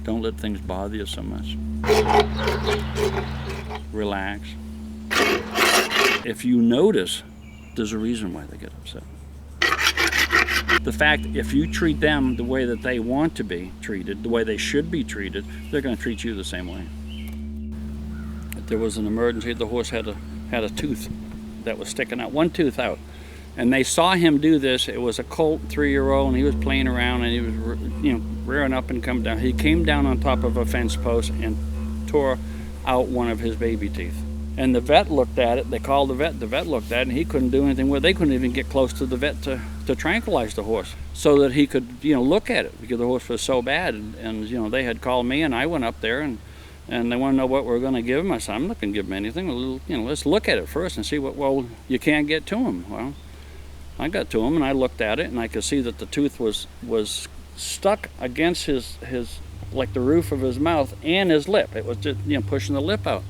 Don't let things bother you so much. Relax. If you notice, there's a reason why they get upset. The fact, if you treat them the way that they want to be treated, the way they should be treated, they're going to treat you the same way. If there was an emergency, the horse had a tooth that was sticking out, one tooth out. And they saw him do this. It was a colt 3-year-old, and he was playing around, and he was, rearing up and coming down. He came down on top of a fence post and tore out one of his baby teeth. And the vet looked at it. They called the vet. The vet looked at it, and he couldn't do anything with it. They couldn't even get close to the vet to tranquilize the horse so that he could, look at it, because the horse was so bad. And they had called me, and I went up there, and they want to know what we're going to give him. I said, I'm not going to give him anything. Let's look at it first and see what. Well, you can't get to him. Well, I got to him, and I looked at it, and I could see that the tooth was stuck against his like the roof of his mouth and his lip. It was just pushing the lip out.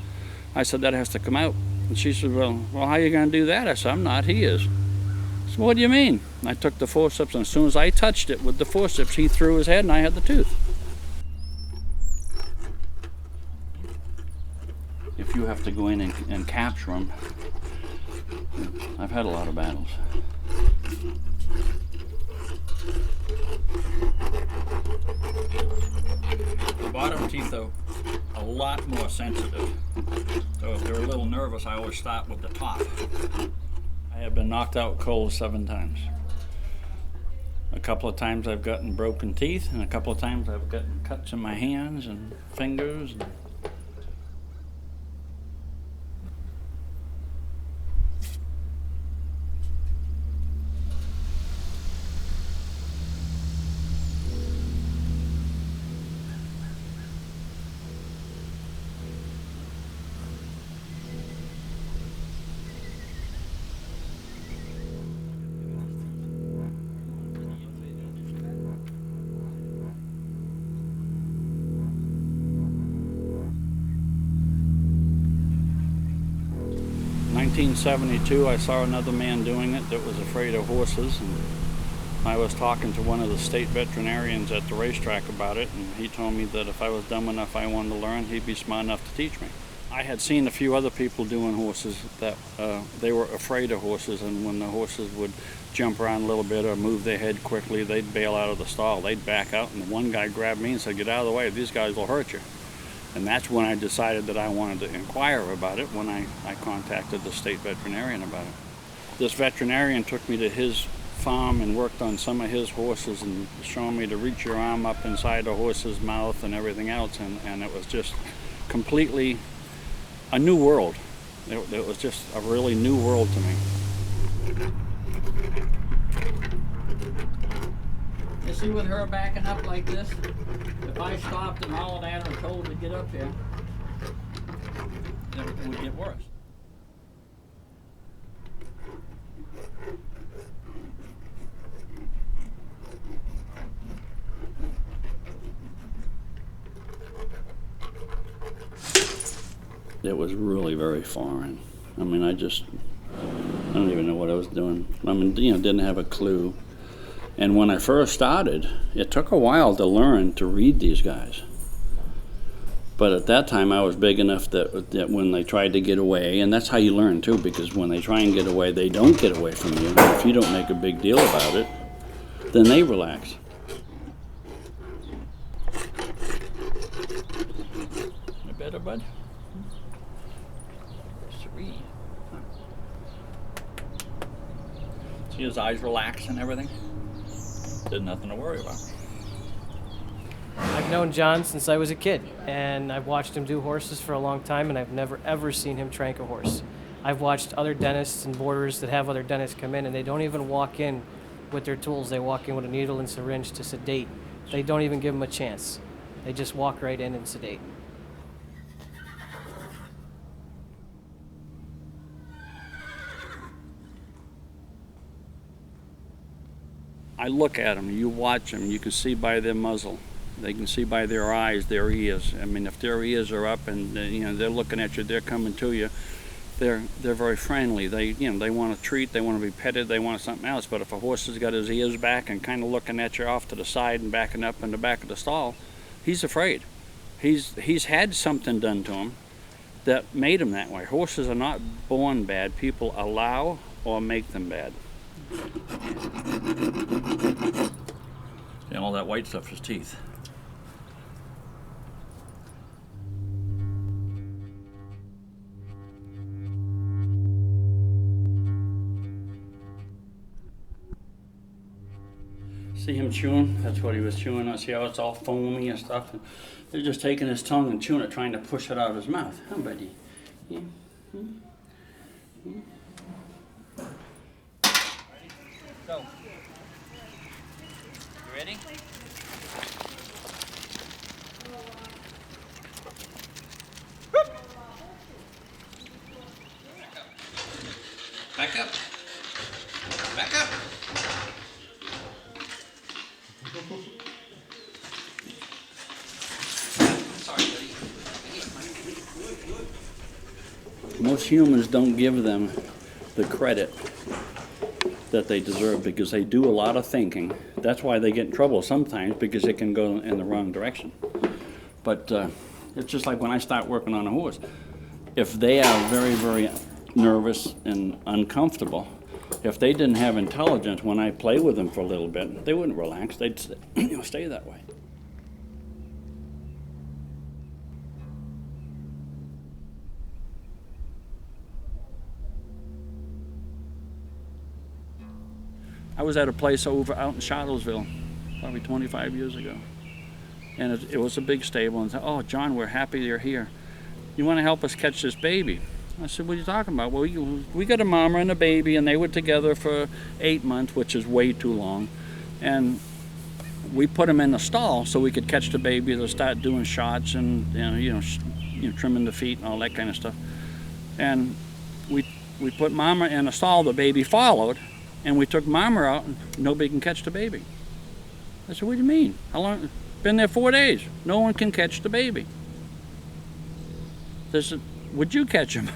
I said, that has to come out. And she said, well, how are you going to do that? I said, I'm not, he is. I said, what do you mean? And I took the forceps, and as soon as I touched it with the forceps, he threw his head, and I had the tooth. If you have to go in and capture them, I've had a lot of battles. The bottom teeth are a lot more sensitive. So if they're a little nervous, I always start with the top. I have been knocked out cold 7 times. A couple of times I've gotten broken teeth, and a couple of times I've gotten cuts in my hands and fingers. 1972, I saw another man doing it that was afraid of horses, and I was talking to one of the state veterinarians at the racetrack about it, and he told me that if I was dumb enough I wanted to learn, he'd be smart enough to teach me. I had seen a few other people doing horses that they were afraid of horses, and when the horses would jump around a little bit or move their head quickly, they'd bail out of the stall. They'd back out, and one guy grabbed me and said, "Get out of the way, these guys will hurt you." And that's when I decided that I wanted to inquire about it, when I contacted the state veterinarian about it. This veterinarian took me to his farm and worked on some of his horses and showing me to reach your arm up inside the horse's mouth and everything else, and it was just completely a new world. It was just a really new world to me. You see, with her backing up like this, if I stopped and hollered at her and told her to get up here, everything would get worse. It was really very foreign. I mean, I don't even know what I was doing. I mean, didn't have a clue. And when I first started, it took a while to learn to read these guys. But at that time, I was big enough that when they tried to get away, and that's how you learn too, because when they try and get away, they don't get away from you. And if you don't make a big deal about it, then they relax. You better, bud? Sweet. See his eyes relax and everything? There's nothing to worry about. I've known John since I was a kid, and I've watched him do horses for a long time, and I've never ever seen him trank a horse. I've watched other dentists and boarders that have other dentists come in, and they don't even walk in with their tools. They walk in with a needle and syringe to sedate. They don't even give them a chance. They just walk right in and sedate. I look at them, you watch them, you can see by their muzzle. They can see by their eyes, their ears. I mean, if their ears are up and they're looking at you, they're coming to you, they're very friendly. They want to treat, they want to be petted, they want something else. But if a horse has got his ears back and kind of looking at you off to the side and backing up in the back of the stall, He's afraid. He's had something done to him that made him that way. Horses are not born bad. People allow or make them bad. And all that white stuff is teeth. See him chewing? That's what he was chewing on. See how it's all foamy and stuff? They're just taking his tongue and chewing it, trying to push it out of his mouth. Huh, buddy? Yeah. Go. You ready? Back up. Back up. Sorry, buddy. Most humans don't give them the credit that they deserve because they do a lot of thinking. That's why they get in trouble sometimes, because it can go in the wrong direction. But it's just like when I start working on a horse. If they are very, very nervous and uncomfortable, if they didn't have intelligence, when I play with them for a little bit, they wouldn't relax. They'd stay that way. I was at a place out in Charlottesville, probably 25 years ago. And it was a big stable, and said, "Oh, John, we're happy you're here. You want to help us catch this baby?" I said, "What are you talking about?" "Well, we got a mama and a baby, and they were together for 8 months, which is way too long. And we put them in the stall so we could catch the baby. They'll start doing shots and trimming the feet and all that kind of stuff. And we put mama in a stall. The baby followed, and we took mama out, and nobody can catch the baby." I said, "What do you mean? How long? Been there 4 days. No one can catch the baby." They said, "Would you catch him?"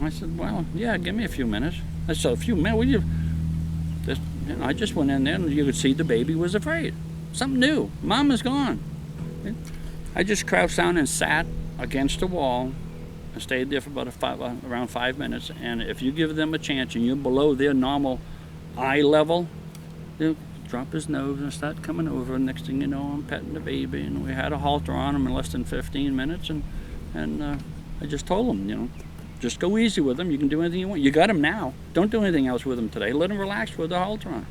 I said, "Well, yeah, give me a few minutes." I said, "A few minutes? I just went in there, and you could see the baby was afraid. Something new. Mama's gone." I just crouched down and sat against the wall and stayed there for about around 5 minutes. And if you give them a chance and you're below their normal eye level, they'll drop his nose and start coming over. Next thing you know, I'm petting the baby, and we had a halter on him in less than 15 minutes. And I just told him, just go easy with him. You can do anything you want. You got him now. Don't do anything else with him today. Let him relax with the halter on.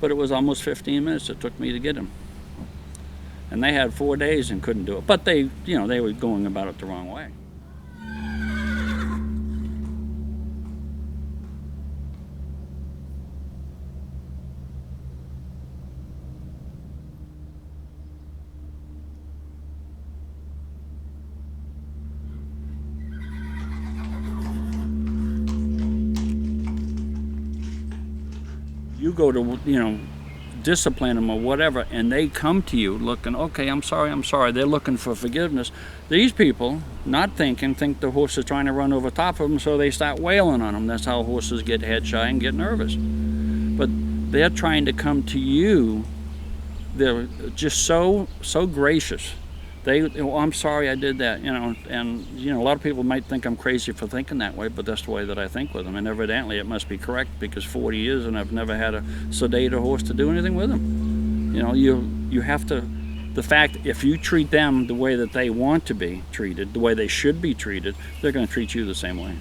But it was almost 15 minutes it took me to get him. And they had 4 days and couldn't do it. But they were going about it the wrong way. You go to, discipline them or whatever, and they come to you looking, "Okay, I'm sorry. They're looking for forgiveness. These people, not thinking, think the horse is trying to run over top of them, so they start wailing on them. That's how horses get head shy and get nervous. But they're trying to come to you. They're just so gracious. I'm sorry I did that, and a lot of people might think I'm crazy for thinking that way, but that's the way that I think with them, and evidently it must be correct, because 40 years and I've never had to sedate a horse to do anything with them. You have to, the fact, if you treat them the way that they want to be treated, the way they should be treated, they're going to treat you the same way.